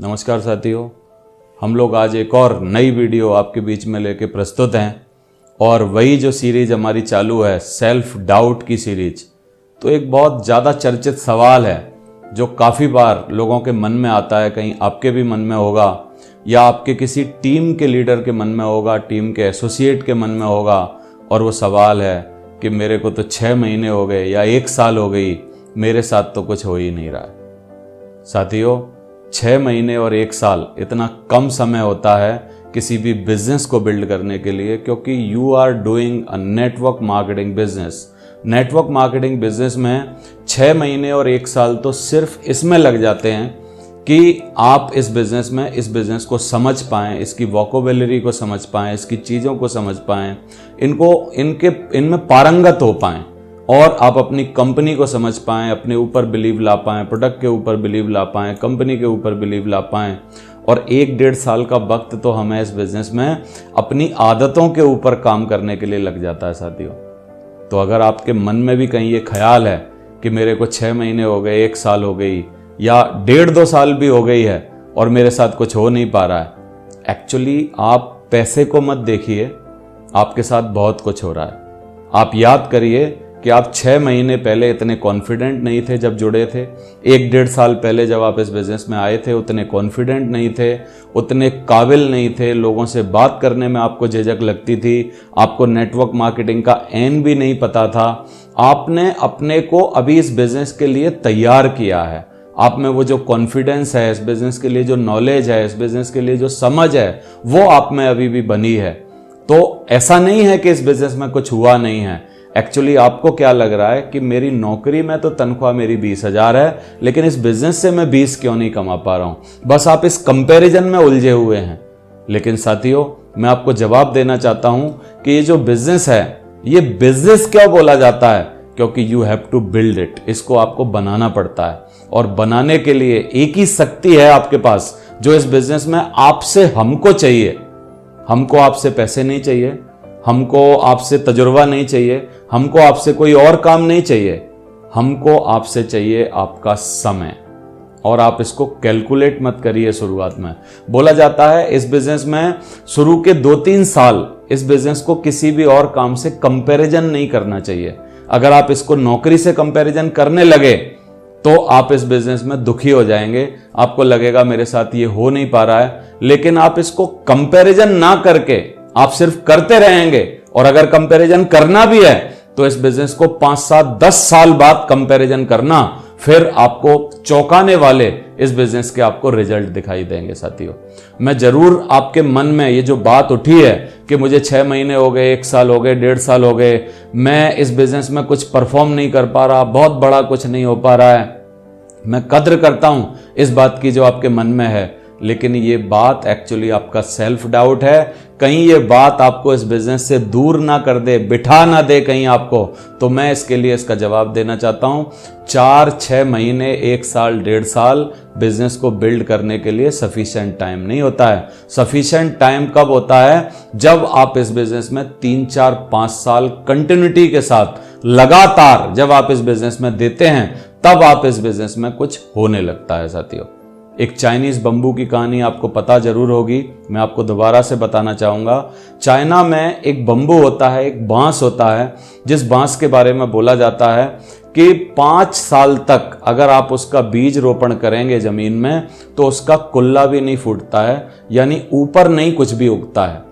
नमस्कार साथियों, हम लोग आज एक और नई वीडियो आपके बीच में लेके प्रस्तुत हैं और वही जो सीरीज हमारी चालू है सेल्फ डाउट की सीरीज। तो एक बहुत ज़्यादा चर्चित सवाल है जो काफ़ी बार लोगों के मन में आता है, कहीं आपके भी मन में होगा या आपके किसी टीम के लीडर के मन में होगा, टीम के एसोसिएट के मन में होगा। और वो सवाल है कि मेरे को तो 6 महीने हो गए या 1 साल हो गई, मेरे साथ तो कुछ हो ही नहीं रहा है। साथियों, 6 महीने और 1 साल इतना कम समय होता है किसी भी बिजनेस को बिल्ड करने के लिए, क्योंकि you are doing a network marketing business. Network marketing business में 6 महीने और 1 साल तो सिर्फ इसमें लग जाते हैं कि आप इस बिजनेस को समझ पाएं, इसकी वोकैबुलरी को समझ पाएं, इसकी चीज़ों को समझ पाएं, इनमें पारंगत हो पाएं और आप अपनी कंपनी को समझ पाएं, अपने ऊपर बिलीव ला पाएं, प्रोडक्ट के ऊपर बिलीव ला पाएं, कंपनी के ऊपर बिलीव ला पाएं। और 1-1.5 साल का वक्त तो हमें इस बिजनेस में अपनी आदतों के ऊपर काम करने के लिए लग जाता है साथियों। तो अगर आपके मन में भी कहीं ये ख्याल है कि मेरे को 6 महीने हो गए, 1 साल हो गई या 1.5-2 साल भी हो गई है और मेरे साथ कुछ हो नहीं पा रहा है, एक्चुअली आप पैसे को मत देखिए, आपके साथ बहुत कुछ हो रहा है। आप याद करिए कि आप 6 महीने पहले इतने कॉन्फिडेंट नहीं थे जब जुड़े थे। 1-1.5 साल पहले जब आप इस बिजनेस में आए थे उतने कॉन्फिडेंट नहीं थे, उतने काबिल नहीं थे, लोगों से बात करने में आपको झिझक लगती थी, आपको नेटवर्क मार्केटिंग का एन भी नहीं पता था। आपने अपने को अभी इस बिजनेस के लिए तैयार किया है। आप में वो जो कॉन्फिडेंस है, इस बिजनेस के लिए जो नॉलेज है, इस बिजनेस के लिए जो समझ है, वो आप में अभी भी बनी है। तो ऐसा नहीं है कि इस बिजनेस में कुछ हुआ नहीं है। एक्चुअली आपको क्या लग रहा है कि मेरी नौकरी में तो तनख्वाह मेरी 20,000 है, लेकिन इस बिजनेस से मैं 20 क्यों नहीं कमा पा रहा हूं। बस आप इस कंपैरिजन में उलझे हुए हैं। लेकिन साथियों, मैं आपको जवाब देना चाहता हूं कि ये जो बिजनेस है, ये बिजनेस क्यों बोला जाता है, क्योंकि you have to build it. इसको आपको बनाना पड़ता है और बनाने के लिए एक ही शक्ति है आपके पास जो इस बिजनेस में आपसे हमको चाहिए। हमको आपसे पैसे नहीं चाहिए, हमको आपसे तजुर्बा नहीं चाहिए, हमको आपसे कोई और काम नहीं चाहिए, हमको आपसे चाहिए आपका समय। और आप इसको कैलकुलेट मत करिए। शुरुआत में बोला जाता है इस बिजनेस में शुरू के 2-3 साल इस बिजनेस को किसी भी और काम से कंपैरिजन नहीं करना चाहिए। अगर आप इसको नौकरी से कंपैरिजन करने लगे तो आप इस बिजनेस में दुखी हो जाएंगे, आपको लगेगा मेरे साथ ये हो नहीं पा रहा है। लेकिन आप इसको कंपैरिजन ना करके आप सिर्फ करते रहेंगे, और अगर कंपैरिजन करना भी है तो इस बिजनेस को 5-7-10 साल बाद कंपैरिजन करना, फिर आपको चौंकाने वाले इस बिजनेस के आपको रिजल्ट दिखाई देंगे। साथियों, मैं जरूर आपके मन में ये जो बात उठी है कि मुझे 6 महीने हो गए, 1 साल हो गए, 1.5 साल हो गए, मैं इस बिजनेस में कुछ परफॉर्म नहीं कर पा रहा, बहुत बड़ा कुछ नहीं हो पा रहा है, मैं कद्र करता हूं इस बात की जो आपके मन में है। लेकिन ये बात एक्चुअली आपका सेल्फ डाउट है। कहीं ये बात आपको इस बिजनेस से दूर ना कर दे, बिठा ना दे कहीं आपको। तो मैं इसके लिए इसका जवाब देना चाहता हूं। 4-6 महीने, 1 साल, 1.5 साल बिजनेस को बिल्ड करने के लिए सफिशिएंट टाइम नहीं होता है। सफिशिएंट टाइम कब होता है? जब आप इस बिजनेस में 3-4-5 साल कंटिन्यूटी के साथ लगातार जब आप इस बिजनेस में देते हैं, तब आप इस बिजनेस में कुछ होने लगता है। साथियों, एक चाइनीज बंबू की कहानी आपको पता जरूर होगी, मैं आपको दोबारा से बताना चाहूंगा। चाइना में एक बंबू होता है, एक बांस होता है, जिस बांस के बारे में बोला जाता है कि 5 साल तक अगर आप उसका बीज रोपण करेंगे जमीन में तो उसका कुल्ला भी नहीं फूटता है, यानी ऊपर नहीं कुछ भी उगता है।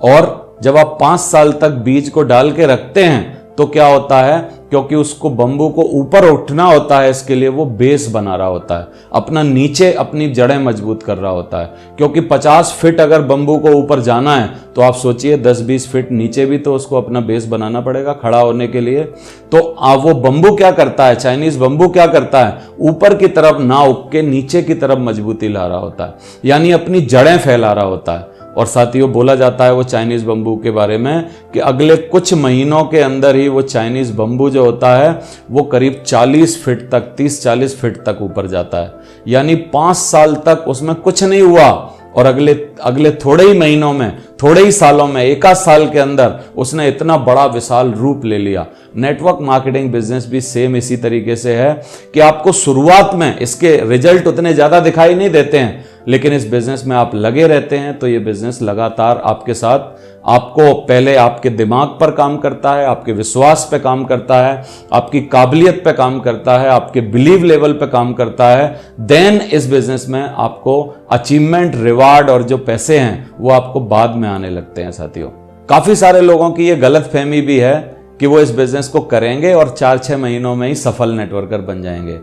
और जब आप 5 साल तक बीज को डाल के रखते हैं तो क्या होता है, क्योंकि उसको बंबू को ऊपर उठना होता है, इसके लिए वो बेस बना रहा होता है, अपना नीचे अपनी जड़ें मजबूत कर रहा होता है। क्योंकि 50 फीट अगर बंबू को ऊपर जाना है तो आप सोचिए 10-20 फीट नीचे भी तो उसको अपना बेस बनाना पड़ेगा खड़ा होने के लिए। तो वो बंबू क्या करता है, चाइनीज बंबू क्या करता है, ऊपर की तरफ ना उग के नीचे की तरफ मजबूती ला रहा होता है, यानी अपनी जड़ें फैला रहा होता है। और साथियों, बोला जाता है वो चाइनीज बंबू के बारे में कि अगले कुछ महीनों के अंदर ही वो चाइनीज बंबू जो होता है वो करीब 40 फीट तक, 30-40 फीट तक ऊपर जाता है। यानी 5 साल तक उसमें कुछ नहीं हुआ और अगले थोड़े ही महीनों में, थोड़े ही सालों में, 1 साल के अंदर उसने इतना बड़ा विशाल रूप ले लिया। नेटवर्क मार्केटिंग बिजनेस भी सेम इसी तरीके से है कि आपको शुरुआत में इसके रिजल्ट उतने ज्यादा दिखाई नहीं देते हैं, लेकिन इस बिजनेस में आप लगे रहते हैं तो ये बिजनेस लगातार आपके साथ, आपको पहले आपके दिमाग पर काम करता है, आपके विश्वास पे काम करता है, आपकी काबिलियत पे काम करता है, आपके बिलीव लेवल पे काम करता है। देन इस बिजनेस में आपको अचीवमेंट, रिवार्ड और जो पैसे हैं वो आपको बाद में आने लगते हैं। साथियों, काफी सारे लोगों की ये गलत फहमी भी है कि वो इस बिजनेस को करेंगे और 4-6 महीनों में ही सफल नेटवर्कर बन जाएंगे।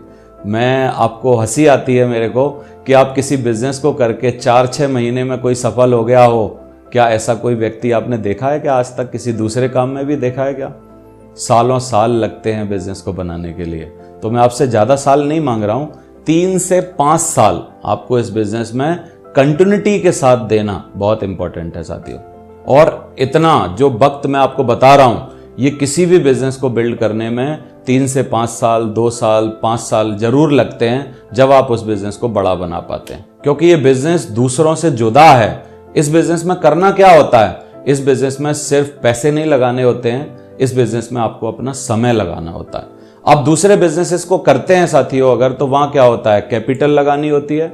मैं आपको हंसी आती है मेरे को कि आप किसी बिजनेस को करके 4-6 महीने में कोई सफल हो गया हो। क्या ऐसा कोई व्यक्ति आपने देखा है क्या? आज तक किसी दूसरे काम में भी देखा है क्या? सालों साल लगते हैं बिजनेस को बनाने के लिए। तो मैं आपसे ज्यादा साल नहीं मांग रहा हूं, 3 से 5 साल आपको इस बिजनेस में कंटिन्यूटी के साथ देना बहुत इंपॉर्टेंट है साथियों। और इतना जो वक्त मैं आपको बता रहा हूं, ये किसी भी बिजनेस को बिल्ड करने में 3 से 5 साल, 2 साल, 5 साल जरूर लगते हैं जब आप उस बिजनेस को बड़ा बना पाते हैं। क्योंकि ये बिजनेस दूसरों से जुदा है। इस बिजनेस में करना क्या होता है? इस बिजनेस में सिर्फ पैसे नहीं लगाने होते हैं, इस बिजनेस में आपको अपना समय लगाना होता है। आप दूसरे बिजनेसेस को करते हैं साथियों अगर, तो वहां क्या होता है? कैपिटल लगानी होती है,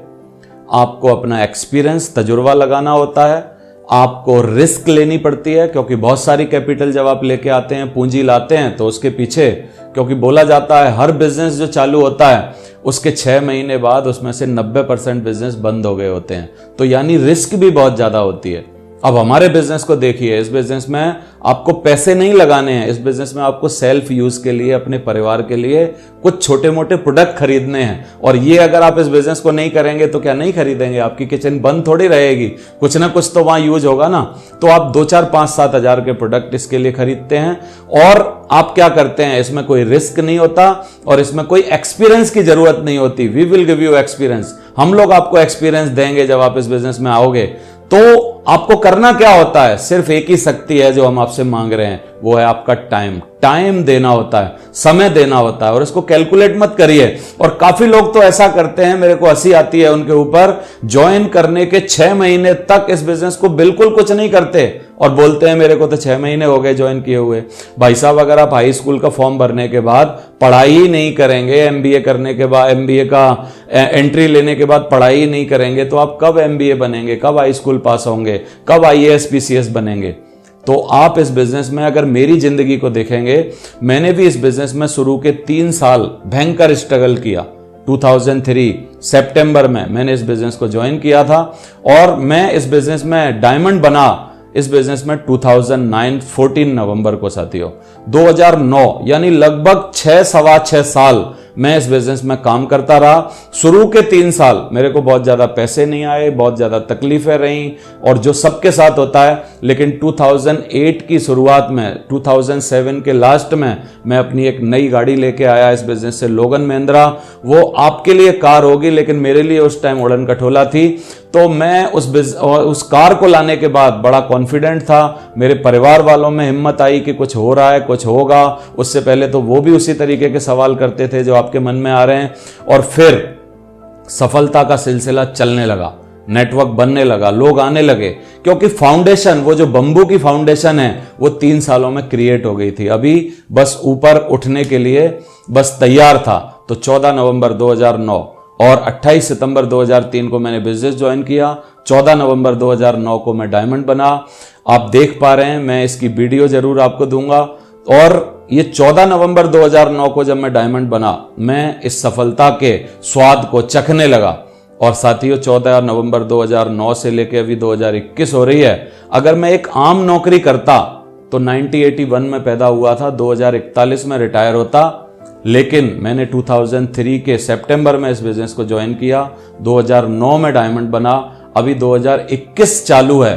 आपको अपना एक्सपीरियंस, तजुर्बा लगाना होता है, आपको रिस्क लेनी पड़ती है। क्योंकि बहुत सारी कैपिटल जब आप लेके आते हैं, पूंजी लाते हैं, तो उसके पीछे, क्योंकि बोला जाता है हर बिजनेस जो चालू होता है उसके 6 महीने बाद उसमें से 90% बिजनेस बंद हो गए होते हैं। तो यानी रिस्क भी बहुत ज्यादा होती है। अब हमारे बिजनेस को देखिए, इस बिजनेस में आपको पैसे नहीं लगाने हैं। इस बिजनेस में आपको सेल्फ यूज के लिए, अपने परिवार के लिए कुछ छोटे मोटे प्रोडक्ट खरीदने हैं। और ये अगर आप इस बिजनेस को नहीं करेंगे तो क्या नहीं खरीदेंगे? आपकी किचन बंद थोड़ी रहेगी, कुछ ना कुछ तो वहां यूज होगा ना। तो आप 2-4, 5-7 हजार के प्रोडक्ट इसके लिए खरीदते हैं। और आप क्या करते हैं? इसमें कोई रिस्क नहीं होता और इसमें कोई एक्सपीरियंस की जरूरत नहीं होती। We will give you experience. हम लोग आपको एक्सपीरियंस देंगे जब आप इस बिजनेस में आओगे। तो आपको करना क्या होता है? सिर्फ एक ही शक्ति है जो हम आपसे मांग रहे हैं, वो है आपका टाइम। टाइम देना होता है, समय देना होता है, और इसको कैलकुलेट मत करिए। और काफी लोग तो ऐसा करते हैं, मेरे को हंसी आती है उनके ऊपर, ज्वाइन करने के 6 महीने तक इस बिजनेस को बिल्कुल कुछ नहीं करते और बोलते हैं मेरे को तो 6 महीने हो गए ज्वाइन किए हुए। भाई साहब, अगर आप हाई स्कूल का फॉर्म भरने के बाद पढ़ाई ही नहीं करेंगे, एमबीए करने के बाद, एमबीए का एंट्री लेने के बाद पढ़ाई नहीं करेंगे, तो आप कब एमबीए बनेंगे? कब हाई स्कूल पास होंगे? कब आईएएस पीसीएस बनेंगे? तो आप इस बिजनेस में अगर मेरी जिंदगी को देखेंगे, मैंने भी इस बिजनेस में शुरू के 3 साल भयंकर स्ट्रगल किया। 2003 सितंबर में मैंने इस बिजनेस को ज्वाइन किया था और मैं इस बिजनेस में डायमंड बना इस बिजनेस में 2009 14 नवंबर को साथियों। 2009 यानी लगभग 6-6.25 साल मैं इस बिजनेस में काम करता रहा। शुरू के 3 साल मेरे को बहुत ज्यादा पैसे नहीं आए, बहुत ज्यादा तकलीफें रहीं और जो सबके साथ होता है। लेकिन 2008 की शुरुआत में, 2007 के लास्ट में मैं अपनी एक नई गाड़ी लेके आया इस बिजनेस से, लोगन महिंद्रा। वो आपके लिए कार होगी लेकिन मेरे लिए उस टाइम उड़न खटोला थी। तो मैं उस कार को लाने के बाद बड़ा कॉन्फिडेंट था। मेरे परिवार वालों में हिम्मत आई कि कुछ हो रहा है, कुछ होगा। उससे पहले तो वो भी उसी तरीके के सवाल करते थे जो आपके मन में आ रहे हैं। और फिर सफलता का सिलसिला चलने लगा, नेटवर्क बनने लगा, लोग आने लगे, क्योंकि फाउंडेशन, वो जो बंबू की फाउंडेशन है, वो 3 सालों में क्रिएट हो गई थी। अभी बस ऊपर उठने के लिए बस तैयार था। तो 14 नवंबर 2009 और 28 सितंबर 2003 को मैंने बिजनेस ज्वाइन किया। 14 नवंबर 2009 को मैं डायमंड बना। आप देख पा रहे हैं, मैं इसकी वीडियो जरूर आपको दूंगा। और ये 14 नवंबर 2009 को जब मैं डायमंड बना, मैं इस सफलता के स्वाद को चखने लगा। और साथियों, 14 नवंबर 2009 से लेके अभी 2021 हो रही है। अगर मैं एक आम नौकरी करता तो 1981 में पैदा हुआ था, 2041 में रिटायर होता। लेकिन मैंने 2003 के सितंबर में इस बिजनेस को ज्वाइन किया, 2009 में डायमंड बना, अभी 2021 चालू है।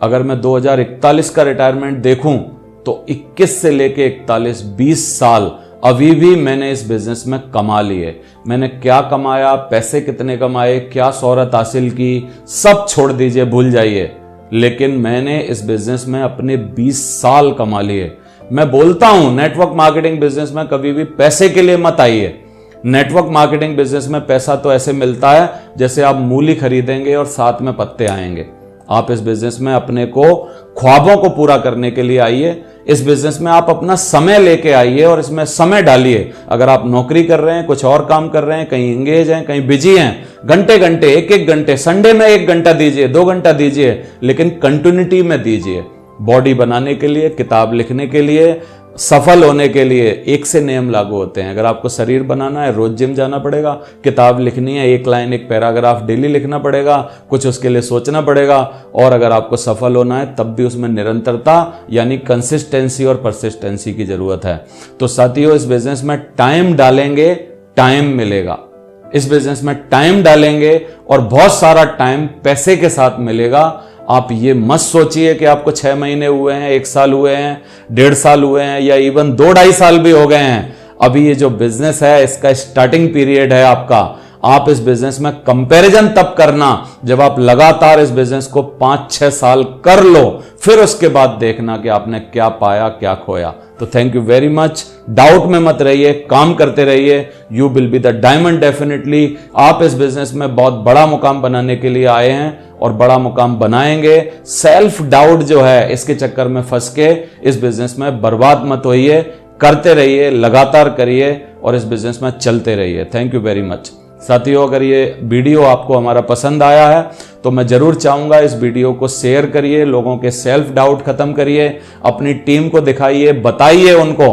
अगर मैं 2041 का रिटायरमेंट देखूं तो 21 से लेके 41 20 साल अभी भी मैंने इस बिजनेस में कमा लिए। मैंने क्या कमाया, पैसे कितने कमाए, क्या शोहरत हासिल की, सब छोड़ दीजिए, भूल जाइए। लेकिन मैंने इस बिजनेस में अपने 20 साल कमा लिए। मैं बोलता हूं, नेटवर्क मार्केटिंग बिजनेस में कभी भी पैसे के लिए मत आइए। नेटवर्क मार्केटिंग बिजनेस में पैसा तो ऐसे मिलता है जैसे आप मूली खरीदेंगे और साथ में पत्ते आएंगे। आप इस बिजनेस में अपने को, ख्वाबों को पूरा करने के लिए आइए। इस बिजनेस में आप अपना समय लेके आइए और इसमें समय डालिए। अगर आप नौकरी कर रहे हैं, कुछ और काम कर रहे हैं, कहीं इंगेज हैं, कहीं बिजी हैं, घंटे घंटे, एक एक घंटे, संडे में 1 घंटा दीजिए, 2 घंटा दीजिए, लेकिन कंटिन्यूटी में दीजिए। बॉडी बनाने के लिए, किताब लिखने के लिए, सफल होने के लिए एक से नियम लागू होते हैं। अगर आपको शरीर बनाना है, रोज जिम जाना पड़ेगा, किताब लिखनी है, 1 लाइन 1 पैराग्राफ डेली लिखना पड़ेगा, कुछ उसके लिए सोचना पड़ेगा। और अगर आपको सफल होना है तब भी उसमें निरंतरता यानी कंसिस्टेंसी और परसिस्टेंसी की जरूरत है। तो साथियों, इस बिजनेस में टाइम डालेंगे, टाइम मिलेगा। इस बिजनेस में टाइम डालेंगे और बहुत सारा टाइम पैसे के साथ मिलेगा। आप ये मत सोचिए कि आपको 6 महीने हुए हैं, 1 साल हुए हैं, 1.5 साल हुए हैं या इवन 2-2.5 साल भी हो गए हैं। अभी ये जो बिजनेस है इसका स्टार्टिंग पीरियड है आपका। आप इस बिजनेस में कंपैरिजन तब करना जब आप लगातार इस बिजनेस को 5-6 साल कर लो, फिर उसके बाद देखना कि आपने क्या पाया, क्या खोया। तो thank you very much. Doubt में मत रहिए, काम करते रहिए। You will be the diamond definitely. आप इस बिजनेस में बहुत बड़ा मुकाम बनाने के लिए आए हैं और बड़ा मुकाम बनाएंगे। सेल्फ डाउट जो है इसके चक्कर में फंस के इस बिजनेस में बर्बाद मत होइए। करते रहिए, लगातार करिए और इस बिजनेस में चलते रहिए। Thank you very much. साथियों, अगर ये वीडियो आपको हमारा पसंद आया है तो मैं जरूर चाहूंगा इस वीडियो को शेयर करिए, लोगों के सेल्फ डाउट खत्म करिए, अपनी टीम को दिखाइए, बताइए उनको।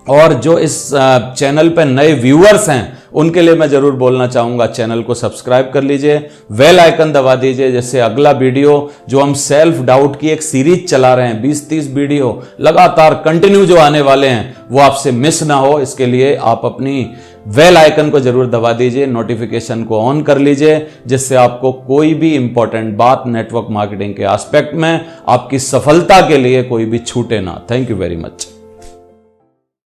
और जो इस चैनल पे नए व्यूअर्स हैं उनके लिए मैं जरूर बोलना चाहूंगा, चैनल को सब्सक्राइब कर लीजिए, बेल आइकन दबा दीजिए, जिससे अगला वीडियो जो हम सेल्फ डाउट की एक सीरीज चला रहे हैं, 20-30 वीडियो लगातार कंटिन्यू जो आने वाले हैं, वो आपसे मिस ना हो। इसके लिए आप अपनी बेल आइकन को जरूर दबा दीजिए, नोटिफिकेशन को ऑन कर लीजिए, जिससे आपको कोई भी इंपॉर्टेंट बात नेटवर्क मार्केटिंग के एस्पेक्ट में आपकी सफलता के लिए कोई भी छूटे ना। Thank you very much.